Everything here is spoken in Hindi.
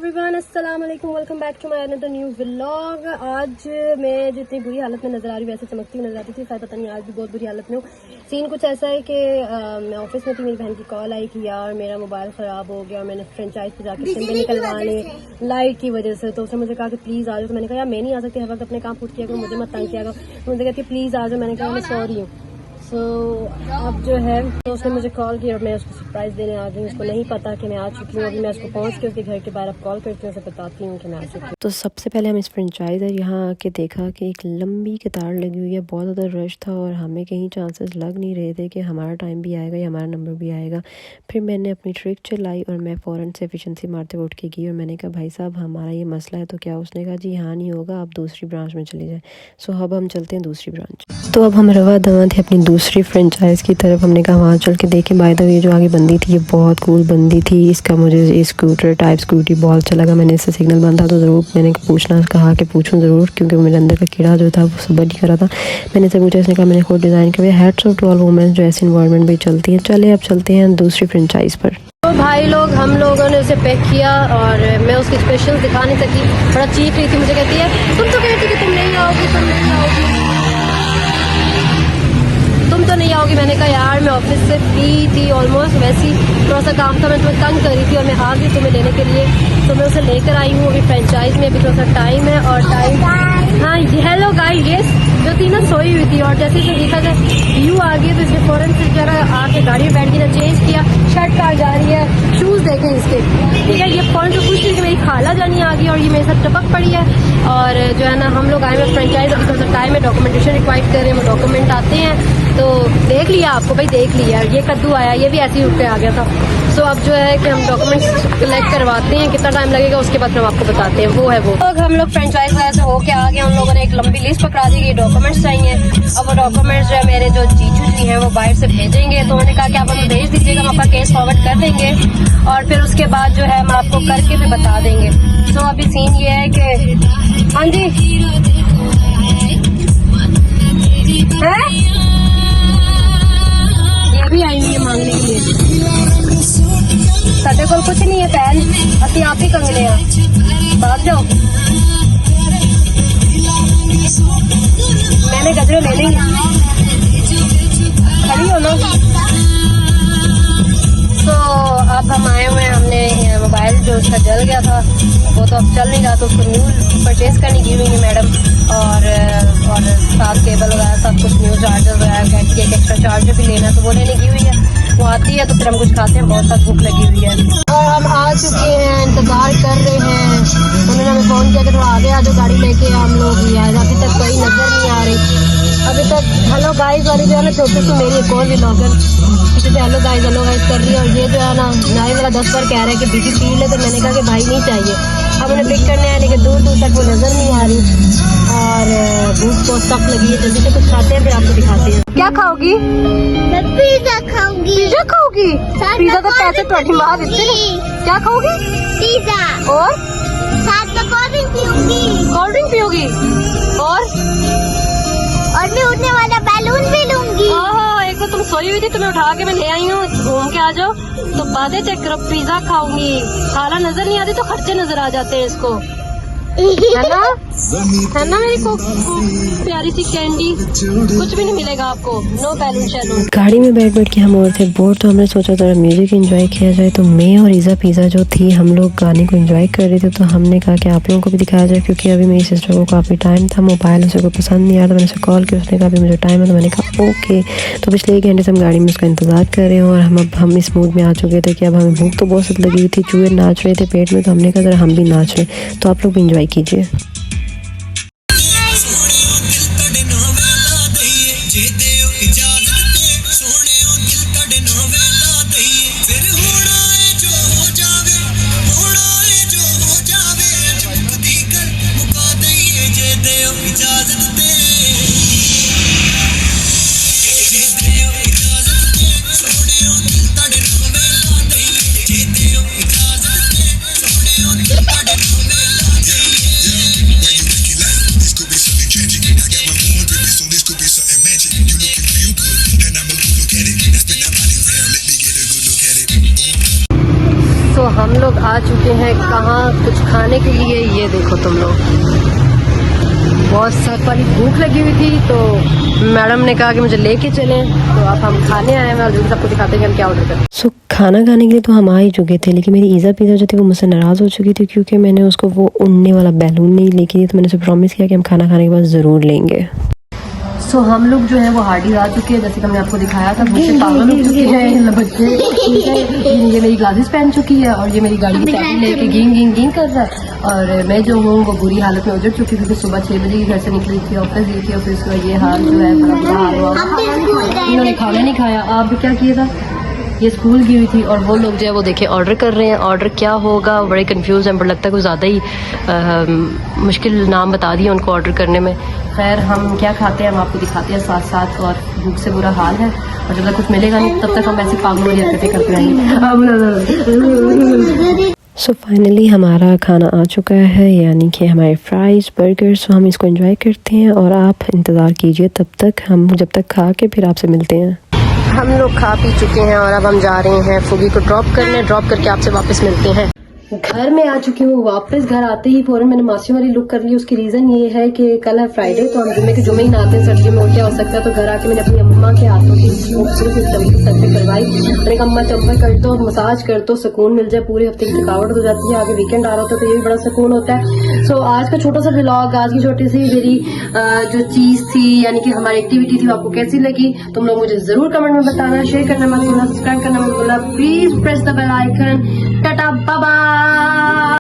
एवरीवन, अस्सलाम वालेकुम, welcome back to my another new vlog. आज मैं जितनी बुरी हालत में नजर आ रही हूँ वैसे चमकती हुई नजर आती थी, शायद पता नहीं आज भी बहुत बुरी हालत में हूँ। सीन कुछ ऐसा है कि मैं ऑफिस में थी, मेरी बहन की कॉल आई कि यार मेरा मोबाइल ख़राब हो गया और मैंने फ्रेंचाइज पे जाकर सिम निकलवाने लाइट की वजह से। तो उसने मुझे कहा कि प्लीज़ आ जाओ। तो मैंने कहा यार मैं नहीं आ सकती, हर वक्त अपने काम पूछ किया करो, मुझे मत तंग किया करो। मुझे कहती प्लीज़ आ जाओ। मैंने कहा मैं सॉरी हूँ। सो अब जो है तो उसने मुझे कॉल किया और मैं उसको सरप्राइज देने आ गई। उसको नहीं पता कि मैं आ चुकी हूँ। अभी मैं उसको पहुँच के उसके घर के बाहर अब कॉल करती हूँ, उसे बताती हूँ कि मैं आ चुकी हूँ। तो सबसे पहले हम इस फ्रेंचाइज़र यहाँ आके देखा कि एक लंबी कतार लगी हुई है, बहुत ज़्यादा रश था और हमें कहीं चांसेस लग नहीं रहे थे कि हमारा टाइम भी आएगा या हमारा नंबर भी आएगा। फिर मैंने अपनी ट्रिक चलाई और मैं फ़ौरन से एफिशिएंसी मारते हुए उठ के गई और मैंने कहा भाई साहब हमारा ये मसला है तो क्या। उसने कहा जी हाँ नहीं होगा, आप दूसरी ब्रांच में चले जाए। सो अब हम चलते हैं दूसरी ब्रांच। तो अब हम रवा दवा थे अपनी दूसरी फ्रेंचाइज की तरफ। हमने कहा वहाँ चल के देखें। बाय द वे जो आगे बंदी थी ये बहुत कूल बंदी थी। इसका मुझे स्कूटर टाइप स्कूटी बहुत अच्छा लगा। मैंने इससे सिग्नल बंद था तो ज़रूर मैंने कहा कि पूछूं ज़रूर, क्योंकि मेरे अंदर का कीड़ा जो था वो सब नहीं कर रहा था। मैंने इससे पूछा, इसने कहा मैंने खुद डिज़ाइन किया। Hats off to all women जो ऐसे इन्वायरमेंट में चलती हैं। चले अब चलते हैं दूसरी फ्रेंचाइज पर। तो भाई लोग हम लोगों ने उसे पैक किया और मैं उसकी स्पेशल दिखा नहीं सकी, बड़ा चीख रही थी। मुझे कहती है तुम तो कहती कि तुम नहीं आओगी, तुम नहीं आओगी, तुम तो नहीं आओगी। मैंने कहा यार मैं ऑफिस से फ्री थी ऑलमोस्ट, वैसे ही थोड़ा सा काम था, मैं तुम्हें तंग कर रही थी और मैं आ गई तुम्हें लेने के लिए। तो मैं उसे लेकर आई हूँ अभी फ्रेंचाइज में। अभी थोड़ा सा टाइम है और टाइम हाँ हेलो गाइस, यस जो थी ना सोई हुई थी और जैसे ही देखा जाए यू आ गई तो इसने फ़ौरन से जरा आके गाड़ी में बैठ के चेंज किया। शर्ट कहाँ जा रही है, शूज़ देखें इसके, ठीक है। ये पॉइंट ऑफ खुशी कि मेरी खाला जानी आ गई और ये मेरे साथ टपक पड़ी है। और जो है ना हम लोग आए हुए फ्रेंचाइज, अभी थोड़ा सा टाइम है, डॉक्यूमेंटेशन रिक्वाइर कर रहे हैं, वो डॉक्यूमेंट आते हैं। तो देख लिया आपको भाई, देख लिया। ये कद्दू आया, ये भी ऐसे ही उठ के आ गया था। सो अब जो है कि हम डॉक्यूमेंट्स कलेक्ट करवाते हैं, कितना टाइम लगेगा उसके बाद हम आपको बताते हैं। वो है वो तो हम लोग फ्रेंचाइज से होके आ गए। उन लोगों ने एक लंबी लिस्ट पकड़ा दी कि डॉक्यूमेंट्स चाहिए। अब वो डॉक्यूमेंट्स जो है मेरे जो जीजू जी हैं वो बाहर से भेजेंगे। तो उन्होंने कहा कि आप हमें भेज दीजिएगा, हम आपका केस फॉरवर्ड कर देंगे और फिर उसके बाद जो है हम आपको करके भी बता देंगे। तो अभी सीन ये है कि हाँ जी ये भी आएंगे मांगने के लिए। साढ़े को कुछ नहीं है पैन, असि आप ही कंगने हैं, भाग जाओ। मैंने गजरे ले लेंगे, खड़ी हो ना। तो अब हम आए हुए हैं, हमने मोबाइल जो उसका जल गया था वो तो अब चल नहीं रहा, तो उसको न्यू परचेज करने की हुई है मैडम। और साथ केबल वगैरह सब कुछ, न्यू चार्जर वगैरह, एक एक्स्ट्रा चार्जर भी लेना है तो वो लेने की हुई है। वो आती है तो फिर हम कुछ खाते हैं, बहुत सारी भूख लगी हुई है। और हम आ चुके हैं, इंतज़ार कर रहे हैं। उन्होंने हमें फ़ोन किया कि थोड़ा आगे आ जाओ गाड़ी लेके, हम लोग ही आए। अभी तक कोई नज़र नहीं आ रही अभी तक। हेलो गाइस वाली जो है ना छोटे से मेरी एक और व्लॉगर किसी से हेलो गाइस कर रही है। और ये जो है ना नाई वाला 10 बार कह रहा है कि बीटी पी ले, तो मैंने कहा कि भाई नहीं चाहिए। अब उन्हें पिक करने आए लेकिन दूर दूर तक वो नज़र नहीं आ रही और भूख को तक लगी है। जल्दी से कुछ खाते हैं फिर आपको दिखाते हैं। क्या खाओगी? मैं पिज़्ज़ा खाऊंगी। पिज़्ज़ा खाओगी? पिज़्ज़ा तो पैसे तुम्हारी माँ देते हैं। क्या खाओगी? पिज़्ज़ा और साथ में कोल्ड ड्रिंक पीऊंगी। कोल्ड ड्रिंक पियोगी? और मैं उड़ने वाला बैलून भी लूंगी। एक तो तुम सोई हुई थी, तुम्हें उठा के मैं ले आई हूँ, घूम के आ जाओ। तो बातें चेक करो, पिज़्ज़ा खाऊंगी, खाला नजर नहीं आती तो खर्चे नजर आ जाते हैं इसको, है ना मेरी को प्यारी सी कैंडी। कुछ भी नहीं मिलेगा आपको, नो बैलून शैलून। गाड़ी में बैठ बैठ के हम और थे बोर, तो हमने सोचा जरा म्यूजिक एंजॉय किया जाए। तो मैं और ईज़ा पिज़्ज़ा जो थी हम लोग गाने को एंजॉय कर रहे थे। तो हमने कहा कि आप लोगों को भी दिखाया जाए, क्योंकि अभी मेरी सिस्टर को काफ़ी टाइम था, मोबाइल उसे को पसंद नहीं आया। तो मैंने उसे कॉल किया, उसने कहा अभी मुझे टाइम है। तो मैंने कहा ओके। तो पिछले 1 घंटे से हम गाड़ी में उसका इंतज़ार कर रहे हैं और हम इस मूड में आ चुके थे कि अब हमें भूख तो बहुत लगी हुई थी, चूहे नाच रहे थे पेट में। तो हमने कहा जरा हम भी नाच लें। तो आप लोग भी इंजॉय कीजिए। हैं कहाँ कुछ खाने के लिए। ये देखो तुम लोग, बहुत सख्त वाली भूख लगी हुई थी तो मैडम ने कहा कि मुझे लेके चलें, तो अब हम खाने आए हैं और जल्दी सबको दिखाते हैं कि हम क्या ऑर्डर करें। सो खाना खाने के लिए तो हम आ ही चुके थे, लेकिन मेरी ईज़ा पिज़्ज़ा जो थी वो मुझसे नाराज़ हो चुकी थी क्योंकि मैंने उसको वो उड़ने वाला बैलून नहीं लेके दी। तो मैंने उसे प्रॉमिस किया कि हम खाना खाने के बाद ज़रूर लेंगे। सो हम लोग जो है वो हार्डी आ चुके हैं, जैसे कि हमने आपको दिखाया था। मुझसे पागल हो चुके हैं बच्चे। ये मेरी ग्लासेस पहन चुकी है और ये मेरी गाड़ी की चाबी लेके गिंग कर रहा है। और मैं जो हूँ वो बुरी हालत में उजड़ चुकी थी। सुबह 6 बजे घर से निकली थी, ऑफिस गई थी, ऑफिस का ये हाल जो है बड़ा बुरा हाल हुआ। इन्होंने खाना नहीं खाया। आप क्या किया था? ये स्कूल गई हुई थी और वो लोग जो है वो देखे ऑर्डर कर रहे हैं। ऑर्डर क्या होगा, बड़े कंफ्यूज हैं, पर लगता है कुछ ज़्यादा ही मुश्किल नाम बता दिया उनको ऑर्डर करने में। खैर हम क्या खाते हैं हम आपको दिखाते हैं साथ साथ। और भूख से बुरा हाल है और जब तक कुछ मिलेगा नहीं तब तक हम ऐसे पागल वाली हरकतें करते रहेंगे। सो फाइनली हमारा खाना आ चुका है, यानी कि हमारे फ्राइज़ बर्गर। सो हम इसको एंजॉय करते हैं और आप इंतज़ार कीजिए तब तक, हम जब तक खा के फिर आपसे मिलते हैं। हम लोग खा पी चुके हैं और अब हम जा रहे हैं फुगी को ड्रॉप करने। ड्रॉप करके आपसे वापस मिलते हैं। घर में आ चुकी हूँ। वापस घर आते ही फौरन मैंने मासियों वाली लुक कर ली। उसकी रीज़न ये है कि कल है फ्राइडे, तो हम जुम्मे के जुम्मे ही नहाते हैं, सर्दी में और क्या हो सकता है। तो घर आके मैंने अपनी अम्मा के हाथों की खूबसूरत चम्पी सर पे करवाई। मैंने कहा अम्मा चम्पा कर दो, मसाज कर दो, सुकून मिल जाए, पूरे हफ्ते की थकावट हो जाती है। आगे वीकेंड आ रहा होता है तो ये भी बड़ा सुकून होता है। सो आज का छोटा सा व्लॉग, आज की छोटी सी मेरी जो चीज़ थी यानी कि हमारी एक्टिविटी थी, वो आपको कैसी लगी तुम लोग मुझे जरूर कमेंट में बताना। शेयर करना मत भूलना, सब्सक्राइब करना मत भूलना। Please press the bell icon. Tata bye bye.